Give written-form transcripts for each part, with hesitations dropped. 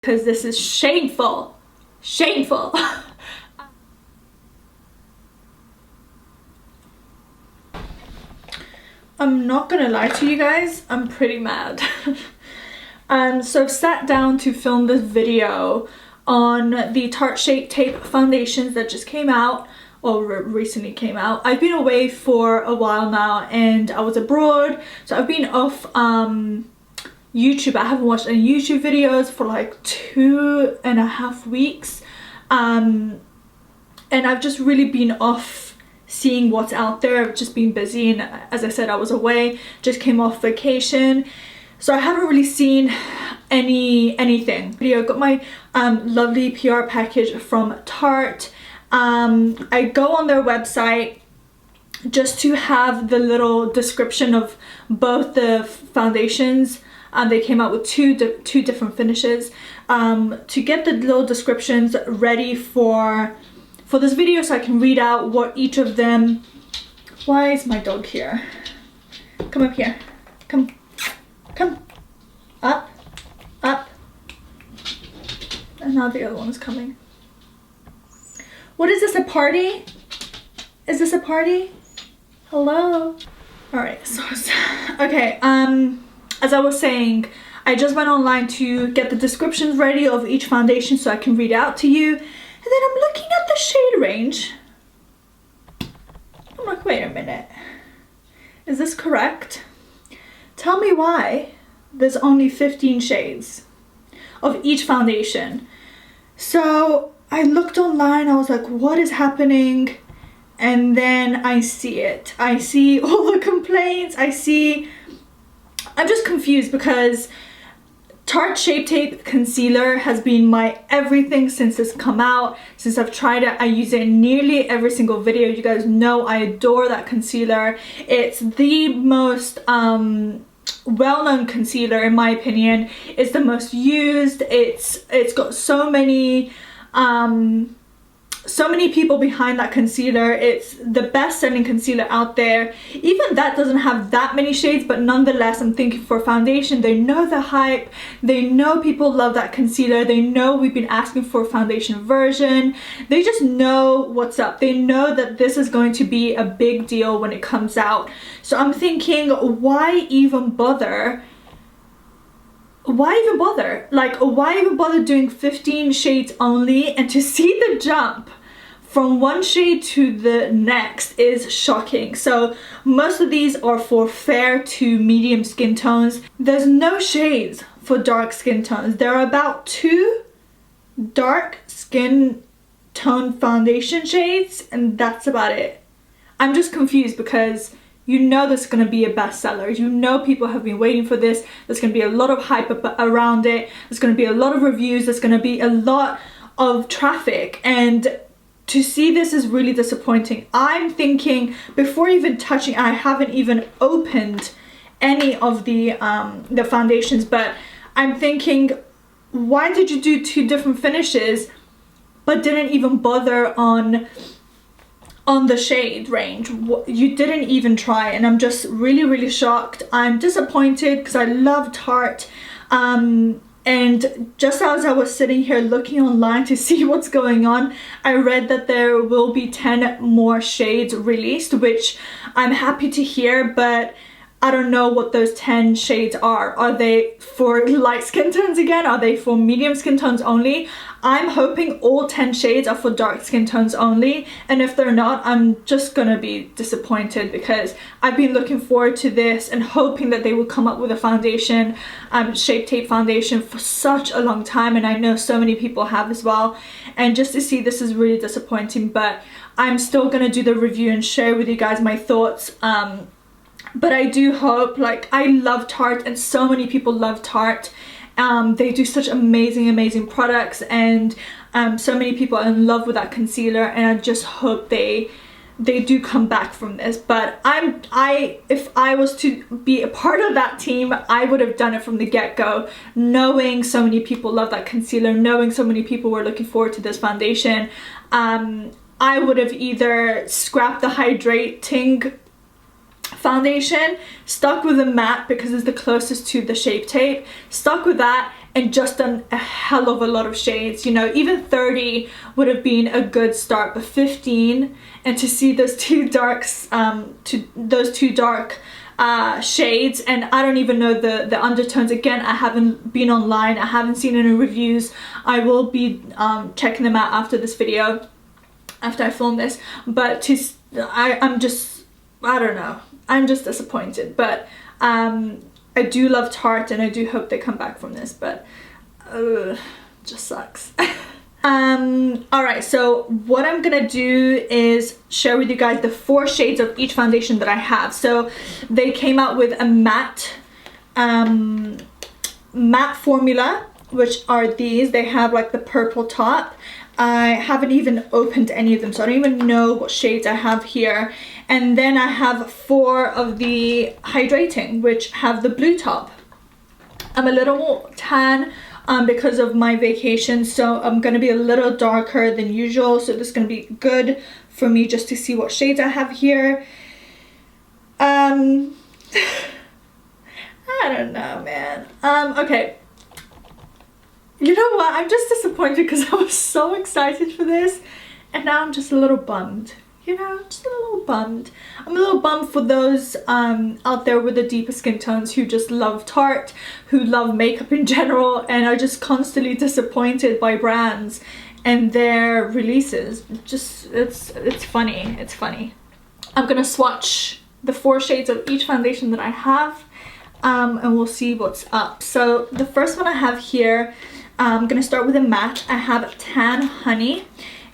because this is shameful. Shameful. I'm not gonna lie to you guys, I'm pretty mad. So I've sat down to film this video on the Tarte Shape Tape foundations that just came out, or recently came out. I've been away for a while now and I was abroad, so I've been off YouTube. I haven't watched any YouTube videos for like 2.5 weeks, and I've just really been off seeing what's out there. I've just been busy, and as I said, I was away, just came off vacation, so I haven't really seen anything. I got my lovely PR package from Tarte. I go on their website just to have the little description of both the foundations. They came out with two different finishes, to get the little descriptions ready for this video, so I can read out what each of them. Why is my dog here? Come up here. Come up. And now the other one is coming. What is this, a party? Is this a party? Hello? Alright, so okay, as I was saying, I just went online to get the descriptions ready of each foundation so I can read out to you. And then I'm looking at the shade range. I'm like, wait a minute. Is this correct? Tell me why there's only 15 shades of each foundation. So I looked online, I was like, what is happening? And then I see it. I see all the complaints. I'm just confused because Tarte Shape Tape Concealer has been my everything since it's come out. Since I've tried it, I use it in nearly every single video. You guys know I adore that concealer. It's the most well-known concealer in my opinion. It's the most used. It's got so many people behind that concealer. It's the best-selling concealer out there. Even that doesn't have that many shades, but nonetheless, I'm thinking for foundation, they know the hype, they know people love that concealer, they know we've been asking for a foundation version, they just know what's up, they know that this is going to be a big deal when it comes out. So I'm thinking, why even bother? Like, why even bother doing 15 shades only? And to see the jump from one shade to the next is shocking. So most of these are for fair to medium skin tones. There's no shades for dark skin tones. There are about 2 dark skin tone foundation shades, and that's about it. I'm just confused because you know this is going to be a bestseller. You know people have been waiting for this. There's going to be a lot of hype around it. There's going to be a lot of reviews. There's going to be a lot of traffic. And to see this is really disappointing. I'm thinking, before even touching, I haven't even opened any of the foundations, but I'm thinking, why did you do 2 different finishes but didn't even bother on the shade range? You didn't even try, and I'm just really shocked. I'm disappointed because I love Tarte, and just as I was sitting here looking online to see what's going on, I read that there will be 10 more shades released, which I'm happy to hear, but I don't know what those 10 shades are. Are they for light skin tones again? Are they for medium skin tones only? I'm hoping all 10 shades are for dark skin tones only, and if they're not, I'm just gonna be disappointed because I've been looking forward to this and hoping that they will come up with a foundation, Shape Tape foundation, for such a long time, and I know so many people have as well, and just to see this is really disappointing. But I'm still gonna do the review and share with you guys my thoughts. But I do hope, like, I love Tarte and so many people love Tarte. They do such amazing products, and so many people are in love with that concealer, and I just hope they do come back from this. But if I was to be a part of that team, I would have done it from the get-go, knowing so many people love that concealer, knowing so many people were looking forward to this foundation. I would have either scrapped the hydrating foundation, stuck with a matte because it's the closest to the Shape Tape, stuck with that, and just done a hell of a lot of shades. You know, even 30 would have been a good start, but 15, and to see those two darks, shades, and I don't even know the undertones. Again, I haven't been online, I haven't seen any reviews. I will be checking them out after this video, after I film this, but I don't know, I'm just disappointed. But I do love Tarte, and I do hope they come back from this, but just sucks. Alright, so what I'm gonna do is share with you guys the 4 shades of each foundation that I have. So they came out with a matte formula, which are these. They have like the purple top. I haven't even opened any of them, so I don't even know what shades I have here. And then I have 4 of the hydrating, which have the blue top. I'm a little tan because of my vacation, so I'm going to be a little darker than usual, so this is going to be good for me just to see what shades I have here. I don't know, man. Okay. You know what? I'm just disappointed because I was so excited for this, and now I'm just a little bummed. You know, just a little bummed. I'm a little bummed for those out there with the deeper skin tones who just love Tarte, who love makeup in general, and are just constantly disappointed by brands and their releases. Just, it's funny. It's funny. I'm gonna swatch the 4 shades of each foundation that I have, and we'll see what's up. So the first one I have here, I'm gonna start with a matte. I have Tan Honey,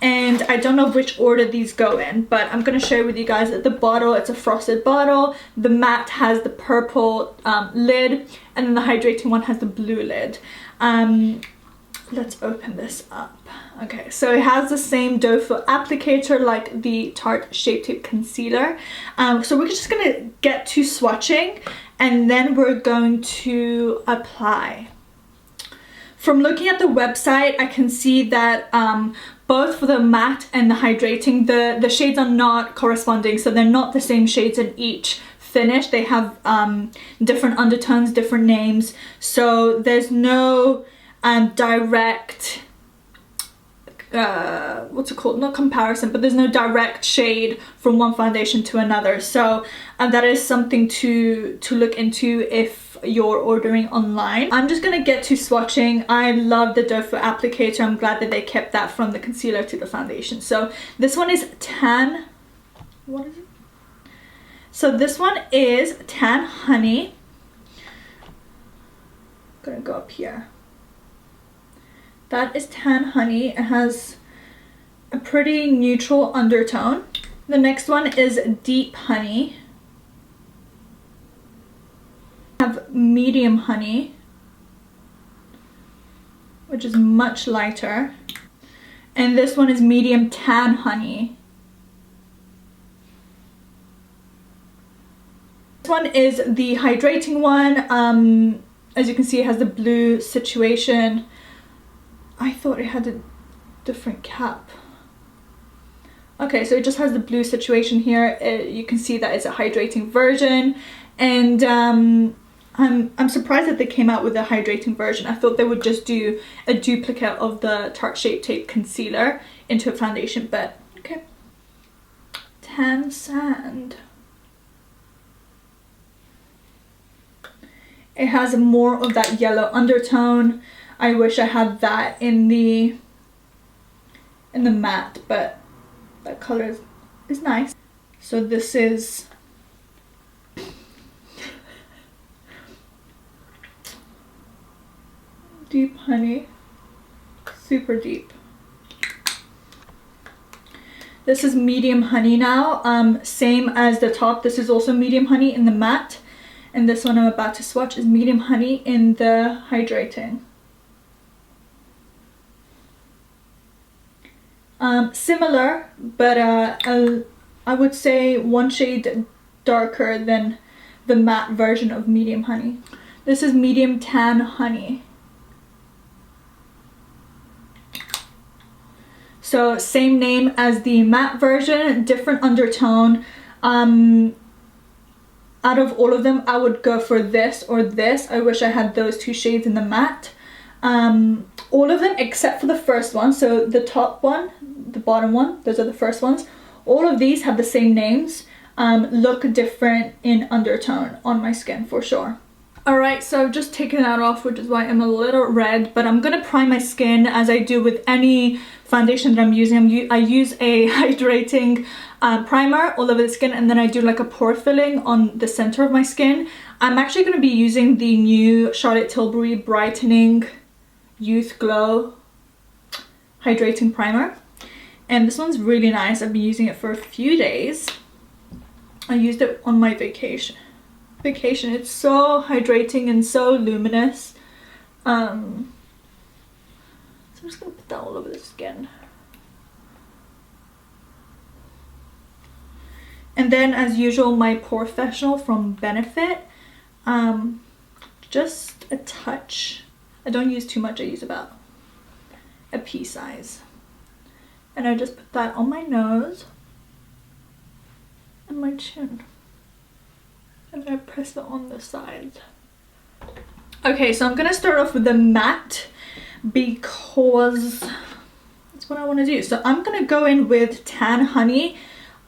and I don't know which order these go in, but I'm gonna share with you guys that the bottle, it's a frosted bottle. The matte has the purple lid, and then the hydrating one has the blue lid. Let's open this up. Okay, so it has the same doe foot applicator like the Tarte Shape Tape Concealer. So we're just gonna get to swatching, and then we're going to apply. From looking at the website, I can see that both for the matte and the hydrating, the shades are not corresponding, so they're not the same shades in each finish. They have different undertones, different names, so there's no direct, what's it called, not comparison, but there's no direct shade from one foundation to another. So that is something to look into if you're ordering online. I'm just gonna get to swatching. I love the doe foot applicator. I'm glad that they kept that from the concealer to the foundation. So this one is Tan, what is it? So this one is Tan Honey. I'm gonna go up here. That is Tan Honey. It has a pretty neutral undertone. The next one is Deep Honey. I have Medium Honey, which is much lighter. And this one is Medium Tan Honey. This one is the hydrating one. As you can see, it has the blue situation. I thought it had a different cap. Okay, so it just has the blue situation here. You can see that it's a hydrating version, and I'm surprised that they came out with a hydrating version. I thought they would just do a duplicate of the Tarte Shape Tape Concealer into a foundation, but okay. Tan Sand. It has more of that yellow undertone. I wish I had that in the matte, but that color is nice. So this is Deep Honey, super deep. This is Medium Honey now, same as the top. This is also Medium Honey in the matte, and this one I'm about to swatch is Medium Honey in the hydrating. Similar, but I would say one shade darker than the matte version of Medium Honey. This is Medium Tan Honey. So same name as the matte version, different undertone. Out of all of them, I would go for this or this. I wish I had those 2 shades in the matte. All of them except for the first one, so the top one, the bottom one, those are the first ones. All of these have the same names, look different in undertone on my skin for sure. Alright, so I've just taken that off, which is why I'm a little red, but I'm gonna prime my skin as I do with any foundation that I'm using. I use a hydrating primer all over the skin, and then I do like a pore filling on the center of my skin. I'm actually going to be using the new Charlotte Tilbury Brightening Youth Glow Hydrating Primer. And this one's really nice. I've been using it for a few days. I used it on my vacation. It's so hydrating and so luminous. So I'm just going to put that all over the skin. And then, as usual, my Porefessional from Benefit. Just a touch. I don't use too much. I use about a pea size. And I just put that on my nose and my chin. And I press it on the sides. Okay, so I'm gonna start off with the matte because that's what I want to do. So I'm gonna go in with Tan Honey.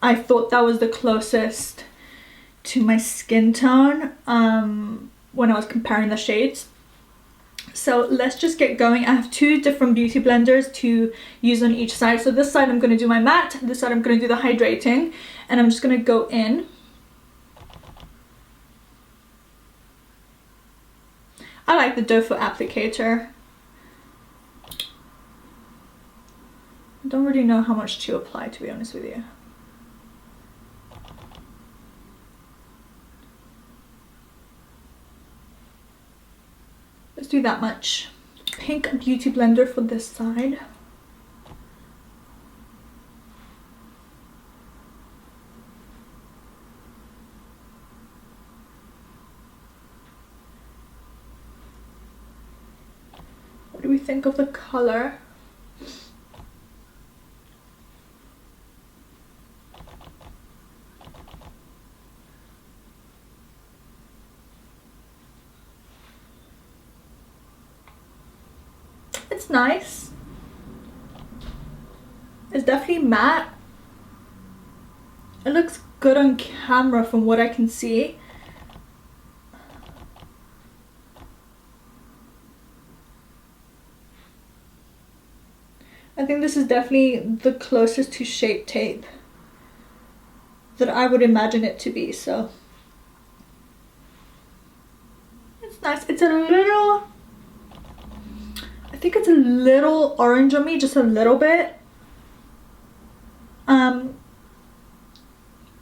I thought that was the closest to my skin tone when I was comparing the shades. So let's just get going. I have two different beauty blenders to use on each side. So this side I'm going to do my matte, this side I'm going to do the hydrating, and I'm just going to go in. I like the doe foot applicator. I don't really know how much to apply, to be honest with you. Let's do that much. Pink beauty blender for this side. What do we think of the color? It's nice. It's definitely matte. It looks good on camera from what I can see. I think this is definitely the closest to Shape Tape that I would imagine it to be, so it's nice. It's a little, I think it's a little orange on me, just a little bit.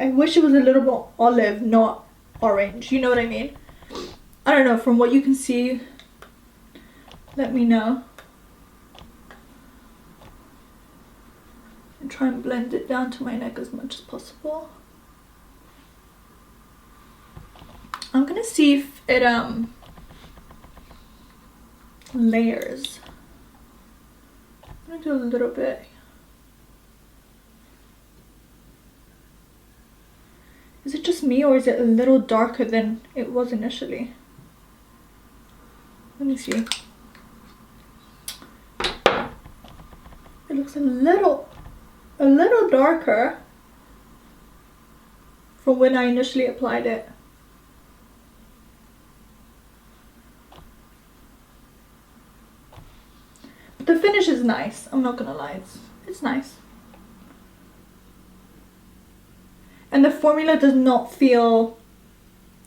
I wish it was a little more olive, not orange, you know what I mean? I don't know, from what you can see, let me know. And try and blend it down to my neck as much as possible. I'm gonna see if it layers. I'm gonna do a little bit. Is it just me, or is it a little darker than it was initially? Let me see. It looks a little darker from when I initially applied it. But the finish is nice, I'm not gonna lie, it's nice. And the formula does not feel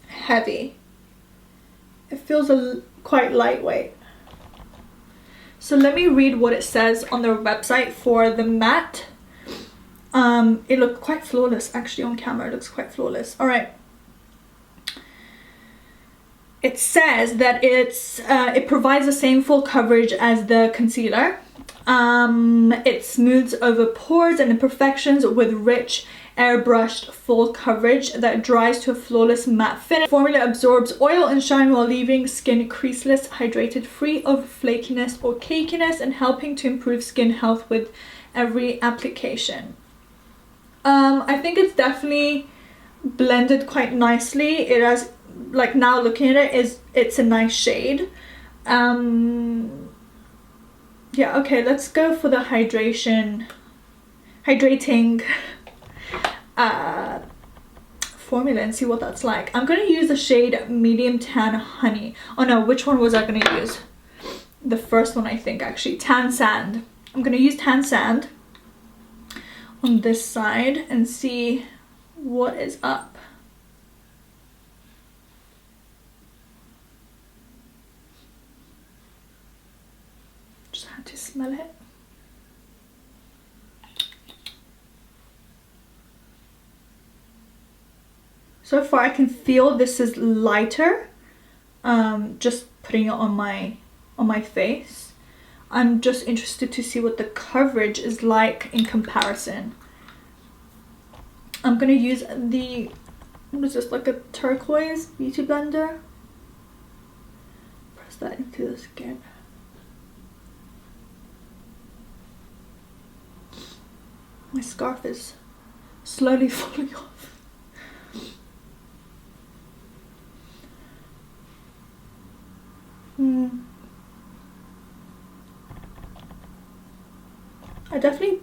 heavy. It feels quite lightweight. So let me read what it says on their website for the matte. It looked quite flawless actually on camera. It looks quite flawless. All right. It says that it provides the same full coverage as the concealer. It smooths over pores and imperfections with rich airbrushed full coverage that dries to a flawless matte finish. The formula absorbs oil and shine while leaving skin creaseless, hydrated, free of flakiness or cakiness, and helping to improve skin health with every application. I think it's definitely blended quite nicely. It has, like, now looking at it, it's a nice shade. Yeah, okay, let's go for the hydrating formula and see what that's like. I'm gonna use the shade Medium Tan Honey. Oh no, which one was I gonna use? The first one, I think, actually. Tan Sand. I'm gonna use Tan Sand on this side and see what is up. Just had to smell it. So far I can feel this is lighter, just putting it on my face. I'm just interested to see what the coverage is like in comparison. I'm gonna use the, what is this, like a turquoise beauty blender? Press that into the skin. My scarf is slowly falling off. I definitely,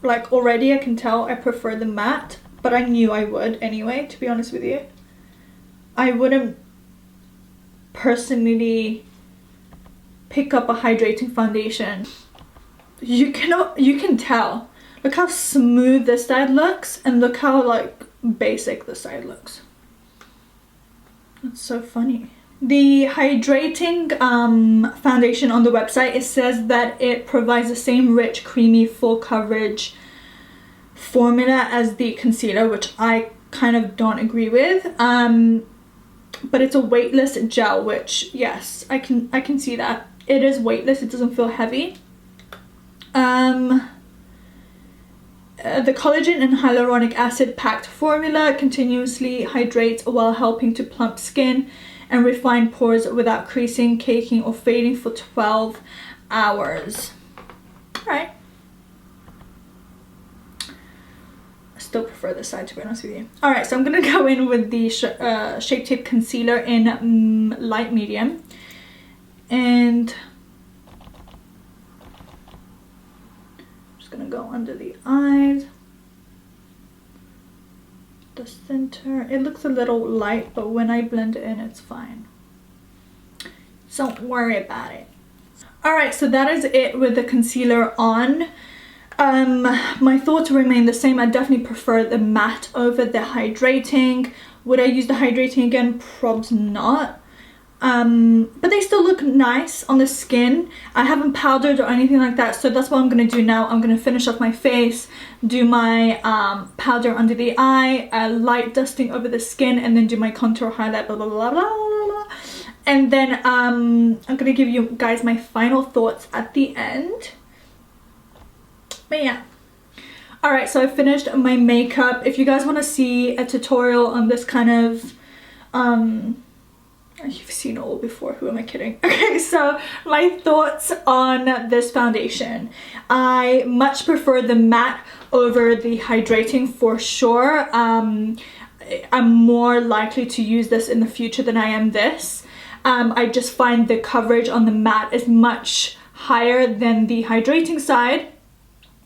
like, already I can tell I prefer the matte, but I knew I would anyway, to be honest with you. I wouldn't personally pick up a hydrating foundation. You can tell. Look how smooth this side looks, and look how, like, basic this side looks. That's so funny. The hydrating foundation on the website, it says that it provides the same rich, creamy, full coverage formula as the concealer, which I kind of don't agree with. But it's a weightless gel, which, yes, I can see that. It is weightless, it doesn't feel heavy. The collagen and hyaluronic acid packed formula continuously hydrates while helping to plump skin and refine pores without creasing, caking, or fading for 12 hours. Alright. I still prefer this side, to be honest with you. Alright, so I'm going to go in with the Shape Tape Concealer in light medium. And I'm just going to go under the eyes. The center. It looks a little light, but when I blend it in, it's fine. Don't worry about it. Alright, so that is it with the concealer on. My thoughts remain the same. I definitely prefer the matte over the hydrating. Would I use the hydrating again? Probably not. But they still look nice on the skin. I haven't powdered or anything like that, so that's what I'm going to do now. I'm going to finish off my face, do my powder under the eye, light dusting over the skin, and then do my contour highlight, blah blah blah blah blah, blah. And then I'm going to give you guys my final thoughts at the end. But yeah. Alright, so I finished my makeup. If you guys want to see a tutorial on this kind of you've seen it all before, who am I kidding? Okay, so my thoughts on this foundation. I much prefer the matte over the hydrating for sure. I'm more likely to use this in the future than I am this. I just find the coverage on the matte is much higher than the hydrating side.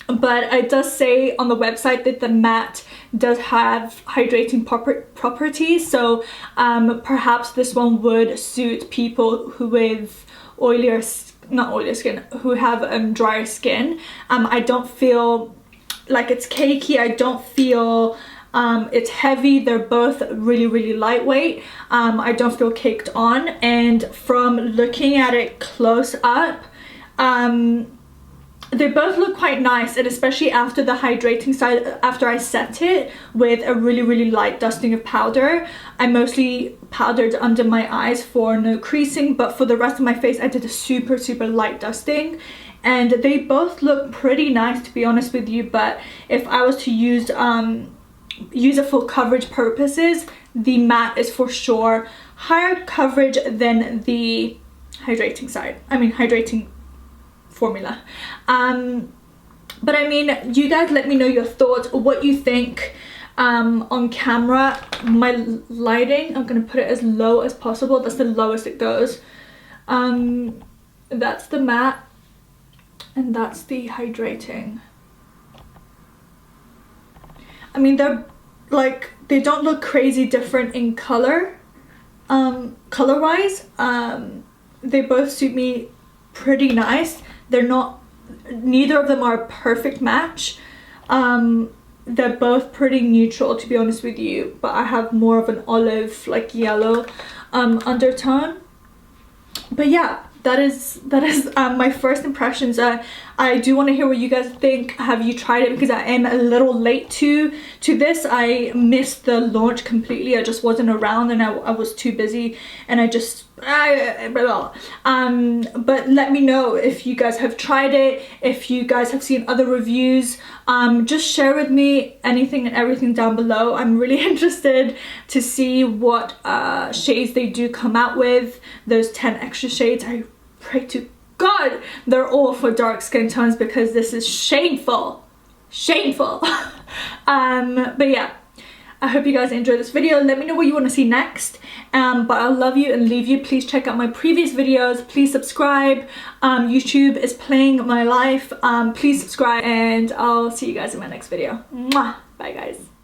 But it does say on the website that the matte does have hydrating properties, so perhaps this one would suit people who with oilier, not oilier skin, who have drier skin. I don't feel like it's cakey. I don't feel it's heavy. They're both really lightweight. I don't feel caked on, and from looking at it close up, they both look quite nice, and especially after the hydrating side, after I set it with a really light dusting of powder. I mostly powdered under my eyes for no creasing, but for the rest of my face I did a super light dusting, and they both look pretty nice, to be honest with you. But if I was to use it for coverage purposes, the matte is for sure higher coverage than the hydrating side. I mean hydrating formula. But I mean, you guys let me know your thoughts, what you think. On camera, my lighting, I'm gonna put it as low as possible. That's the lowest it goes. That's the matte. And that's the hydrating. I mean, they're like, they don't look crazy different in color, color wise. They both suit me pretty nice. They're not, neither of them are a perfect match. They're both pretty neutral, to be honest with you, but I have more of an olive, like yellow undertone. But yeah, that is my first impressions. I do want to hear what you guys think. Have you tried it? Because I am a little late to this. I missed the launch completely. I just wasn't around, and I was too busy, and I just but let me know if you guys have tried it, if you guys have seen other reviews. Just share with me anything and everything down below. I'm really interested to see what shades they do come out with. Those 10 extra shades, I pray to God they're all for dark skin tones, because this is shameful. But yeah, I hope you guys enjoyed this video. Let me know what you want to see next. But I love you and leave you. Please check out my previous videos. Please subscribe. YouTube is playing my life. Please subscribe, and I'll see you guys in my next video. Mwah! Bye guys.